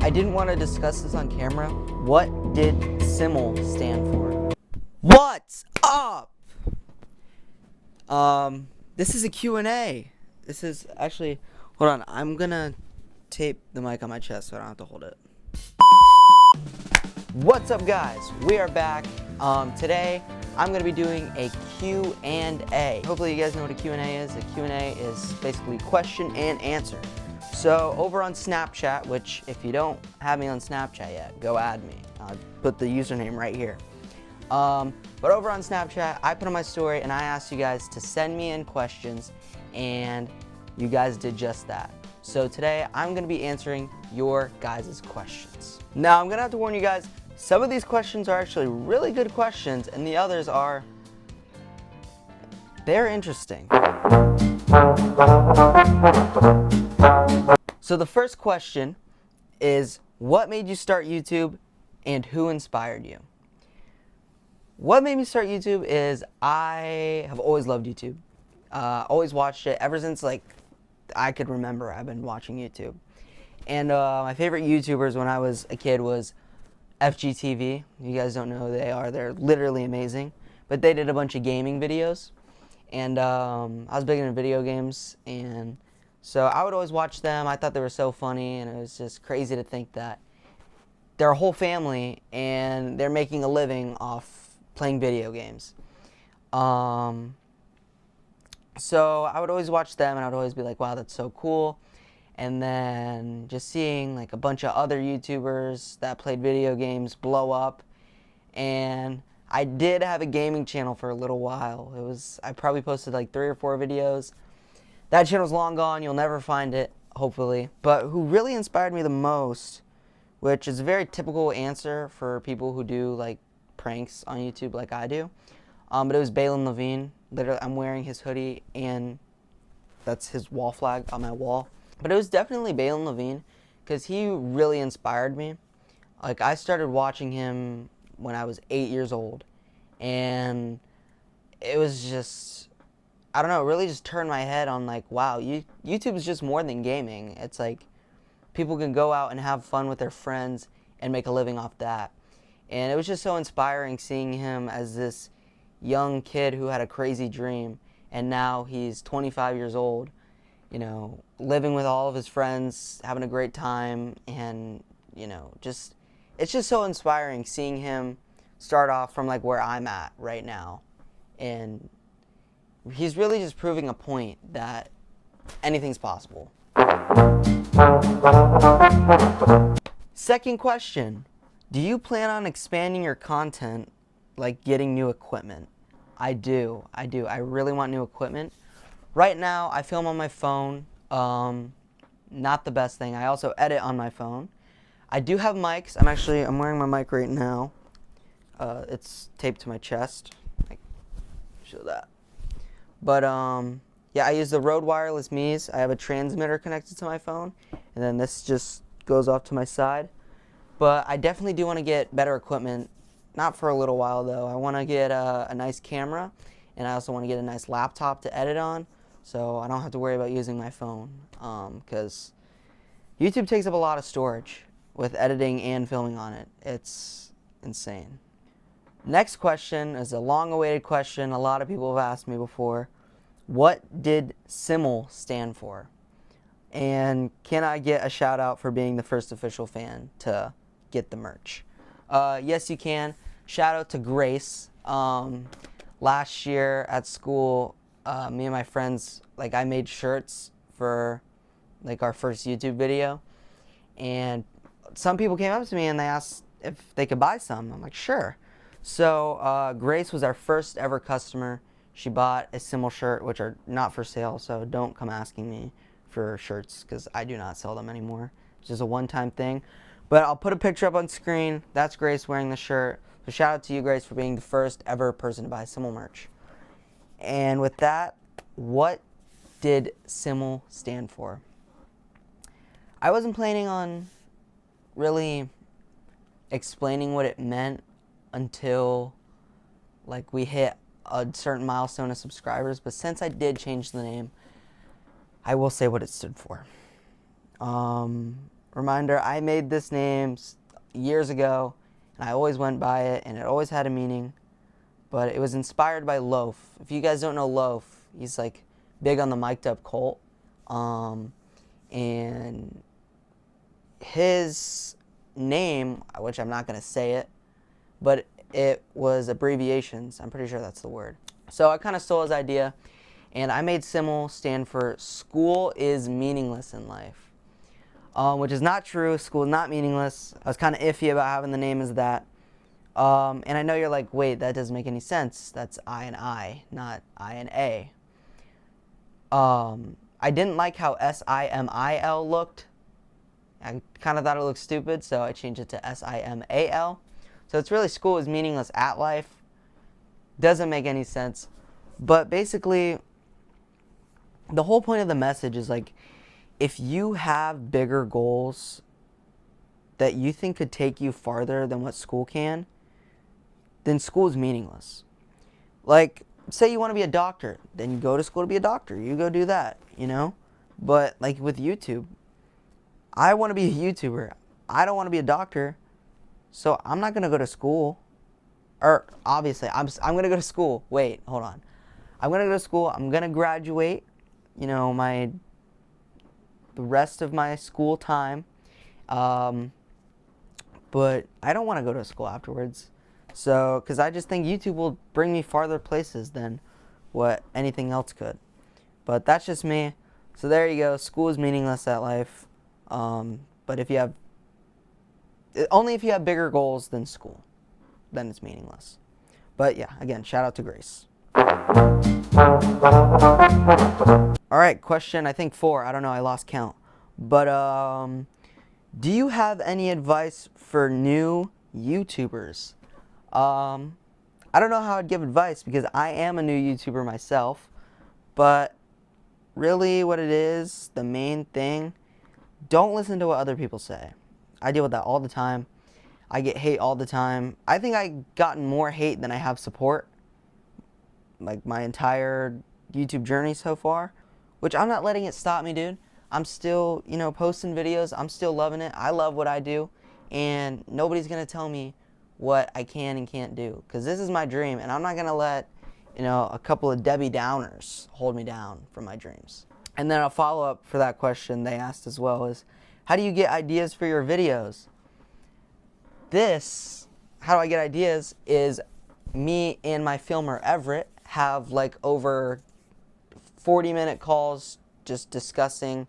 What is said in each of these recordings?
I didn't want to discuss this on camera. What did SIML stand for? What's up? This is a Q&A. This is actually, hold on, I'm gonna tape the mic on my chest so I don't have to hold it. What's up, guys? We are back. Today I'm gonna be doing a Q&A. Hopefully you guys know what a Q&A is. A Q&A is basically question and answer. So over on Snapchat, which if you don't have me on Snapchat yet, go add me. I'll put the username right here. But over on Snapchat, I put on my story and I asked you guys to send me in questions, and you guys did just that. So today I'm going to be answering your guys' questions. Now I'm going to have to warn you guys, some of these questions are actually really good questions and the others are, they're interesting. So the first question is, what made you start YouTube and who inspired you? What made me start YouTube is I have always loved YouTube. Always watched it ever since like I could remember. I've been watching YouTube. And my favorite YouTubers when I was a kid was FGTV. You guys don't know who they are. They're literally amazing. But they did a bunch of gaming videos. And I was big into video games. And so I would always watch them. I thought they were so funny. And it was just crazy to think that they're a whole family and they're making a living off playing video games. So I would always watch them and I would always be like, wow, that's so cool. And then just seeing like a bunch of other YouTubers that played video games blow up. And I did have a gaming channel for a little while. I probably posted like 3 or 4 videos. That channel's long gone. You'll never find it, hopefully. But who really inspired me the most, which is a very typical answer for people who do like pranks on YouTube like I do. But it was Balin Levine. Literally, I'm wearing his hoodie and that's his wall flag on my wall. But it was definitely Balin Levine because he really inspired me. Like, I started watching him when I was 8 years old. And it was just, I don't know, it really just turned my head on like, wow, YouTube is just more than gaming. It's like people can go out and have fun with their friends and make a living off that. And it was just so inspiring seeing him as this young kid who had a crazy dream, and now he's 25 years old, you know, living with all of his friends, having a great time, and, you know, just, it's just so inspiring seeing him start off from like where I'm at right now. And he's really just proving a point that anything's possible. Second question. Do you plan on expanding your content, like getting new equipment? I do. I really want new equipment. Right now, I film on my phone. Not the best thing. I also edit on my phone. I do have mics. I'm wearing my mic right now. It's taped to my chest. I show that. But yeah, I use the Rode Wireless Mi's. I have a transmitter connected to my phone, and then this just goes off to my side. But I definitely do want to get better equipment, not for a little while though. I want to get a nice camera, and I also want to get a nice laptop to edit on, so I don't have to worry about using my phone, because YouTube takes up a lot of storage with editing and filming on it. It's insane. Next question is a long-awaited question. A lot of people have asked me before. What did SIML stand for? And can I get a shout out for being the first official fan to get the merch? Yes, you can. Shout out to Grace. Last year at school, me and my friends, like, I made shirts for like our first YouTube video, and some people came up to me and they asked if they could buy some. I'm like, sure. So Grace was our first ever customer. She bought a SIML shirt, which are not for sale, so don't come asking me for shirts because I do not sell them anymore. It's just a one-time thing. But I'll put a picture up on screen. That's Grace wearing the shirt. So shout out to you, Grace, for being the first ever person to buy SIML merch. And with that, what did SIML stand for? I wasn't planning on really explaining what it meant until like we hit a certain milestone of subscribers, but since I did change the name, I will say what it stood for. Reminder, I made this name years ago, and I always went by it, and it always had a meaning. But it was inspired by Loaf. If you guys don't know Loaf, he's like big on the mic'd up cult. And his name, which I'm not going to say it, but it was abbreviations. I'm pretty sure that's the word. So I kind of stole his idea, and I made SIML stand for School is Meaningless in Life, which is not true. School is not meaningless. I was kind of iffy about having the name as that. And I know you're like, wait, that doesn't make any sense. That's I and I, not I and A. I didn't like how SIML looked. I kind of thought it looked stupid, so I changed it to SIMAL. So it's really School is Meaningless at Life. Doesn't make any sense. But basically, the whole point of the message is like, if you have bigger goals that you think could take you farther than what school can, then school is meaningless. Like, say you want to be a doctor, then you go to school to be a doctor. You go do that, you know? But like with YouTube, I want to be a YouTuber. I don't want to be a doctor, so I'm not going to go to school. Or obviously, I'm going to go to school. Wait, hold on. I'm going to go to school. I'm going to graduate, you know, the rest of my school time. But I don't want to go to school afterwards. So, because I just think YouTube will bring me farther places than what anything else could. But that's just me. So there you go. School is meaningless at life. But if you have, only if you have bigger goals than school, then it's meaningless. But yeah, again, shout out to Grace. All right, question, I think 4. I don't know, I lost count. But do you have any advice for new YouTubers? I don't know how I'd give advice because I am a new YouTuber myself. But really what it is, the main thing, don't listen to what other people say. I deal with that all the time. I get hate all the time. I think I've gotten more hate than I have support, like my entire YouTube journey so far, which I'm not letting it stop me, dude. I'm still, you know, posting videos. I'm still loving it. I love what I do, and nobody's going to tell me what I can and can't do, because this is my dream, and I'm not going to let, you know, a couple of Debbie Downers hold me down from my dreams. And then a follow-up for that question they asked as well is, how do you get ideas for your videos? This, how do I get ideas, is me and my filmer Everett have like over 40-minute calls just discussing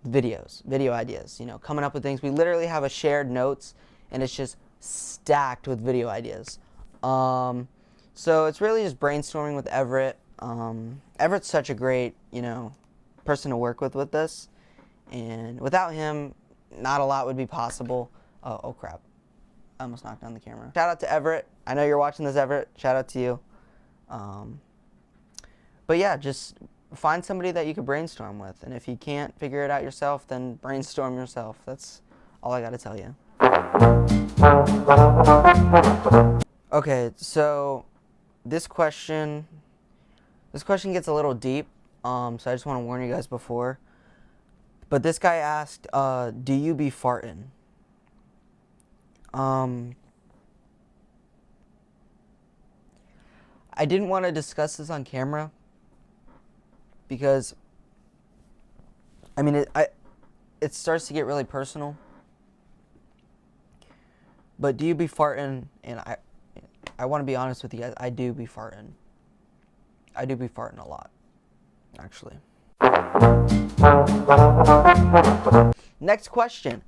video ideas, you know, coming up with things. We literally have a shared notes, and it's just stacked with video ideas. So it's really just brainstorming with Everett. Everett's such a great, you know, person to work with this, and without him, not a lot would be possible. Oh crap. I almost knocked down the camera. Shout out to Everett. I know you're watching this, Everett. Shout out to you. But yeah, just find somebody that you could brainstorm with. And if you can't figure it out yourself, then brainstorm yourself. That's all I got to tell you. Okay, so this question gets a little deep. So I just want to warn you guys before. But this guy asked, do you be farting? I didn't want to discuss this on camera because, I mean, it starts to get really personal. But do you be farting? And I want to be honest with you guys. I do be farting. I do be farting a lot, actually. Next question.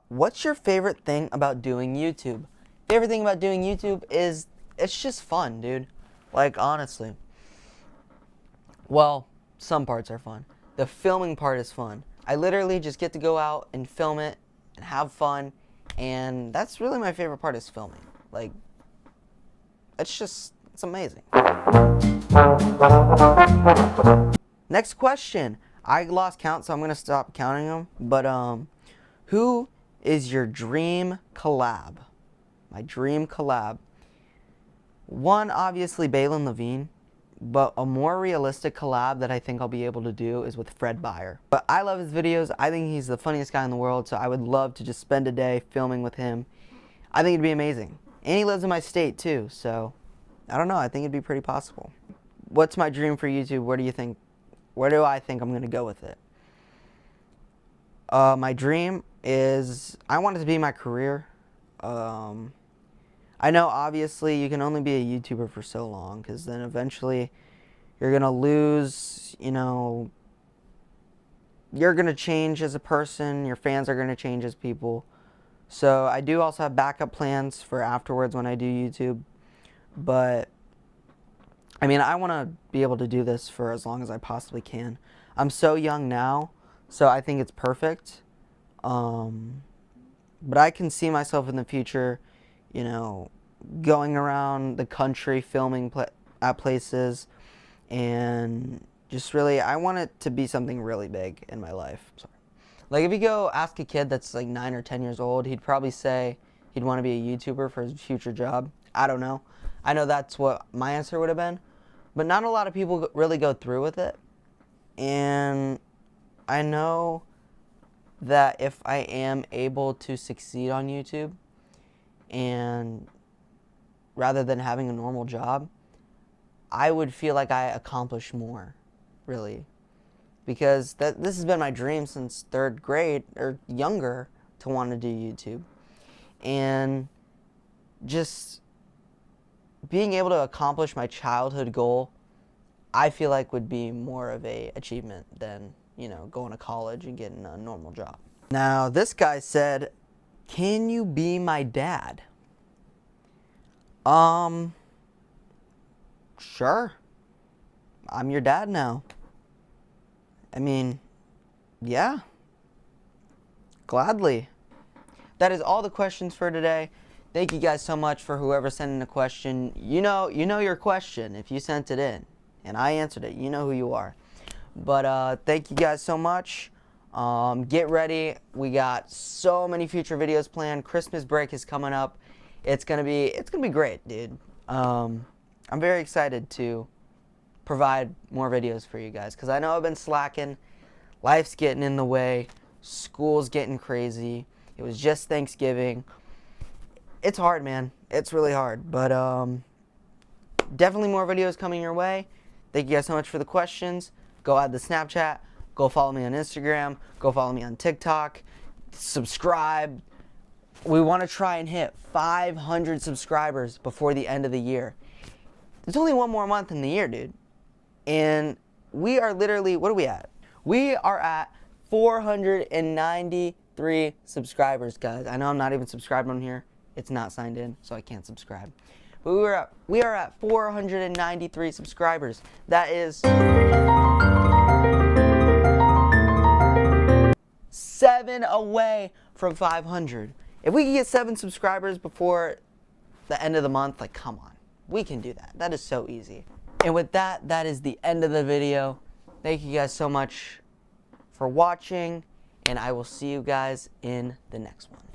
What's your favorite thing about doing YouTube? Favorite thing about doing YouTube is it's just fun, dude. Like, honestly. Well, some parts are fun. The filming part is fun. I literally just get to go out and film it and have fun, and that's really my favorite part, is filming. Like, it's amazing. Next question. I lost count, so I'm going to stop counting them. But, who is your dream collab? My dream collab. One, obviously, Balin Levine. But a more realistic collab that I think I'll be able to do is with Fred Beyer. But I love his videos. I think he's the funniest guy in the world, so I would love to just spend a day filming with him. I think it'd be amazing. And he lives in my state too, so I don't know. I think it'd be pretty possible. What's my dream for YouTube? Where do you think? Where do I think I'm going to go with it? My dream is I want it to be my career. I know obviously you can only be a YouTuber for so long, because then eventually you're going to lose, you know, you're going to change as a person, your fans are going to change as people. So I do also have backup plans for afterwards when I do YouTube. But I mean, I want to be able to do this for as long as I possibly can. I'm so young now, so I think it's perfect. But I can see myself in the future, you know, going around the country filming at places, and just really, I want it to be something really big in my life. Sorry. Like if you go ask a kid that's like 9 or 10 years old, he'd probably say he'd want to be a YouTuber for his future job. I don't know. I know that's what my answer would have been, but not a lot of people really go through with it. And I know that if I am able to succeed on YouTube, and rather than having a normal job, I would feel like I accomplished more, really. Because this has been my dream since 3rd grade, or younger, to want to do YouTube. And just being able to accomplish my childhood goal, I feel like would be more of a achievement than, you know, going to college and getting a normal job. Now, this guy said, "Can you be my dad?" Sure. I'm your dad now. I mean, yeah. Gladly. That is all the questions for today. Thank you guys so much for whoever sent in a question. You know your question if you sent it in, and I answered it. You know who you are. But thank you guys so much. Get ready. We got so many future videos planned. Christmas break is coming up. It's gonna be great, dude. I'm very excited to provide more videos for you guys, because I know I've been slacking. Life's getting in the way. School's getting crazy. It was just Thanksgiving. It's hard, man. It's really hard. But definitely more videos coming your way. Thank you guys so much for the questions. Go add the Snapchat. Go follow me on Instagram. Go follow me on TikTok. Subscribe. We want to try and hit 500 subscribers before the end of the year. There's only one more month in the year, dude. And we are literally, what are we at? We are at 493 subscribers, guys. I know I'm not even subscribed on here. It's not signed in, so I can't subscribe. But we are at 493 subscribers. That is 7 away from 500. If we can get 7 subscribers before the end of the month, like, come on. We can do that. That is so easy. And with that, that is the end of the video. Thank you guys so much for watching, and I will see you guys in the next one.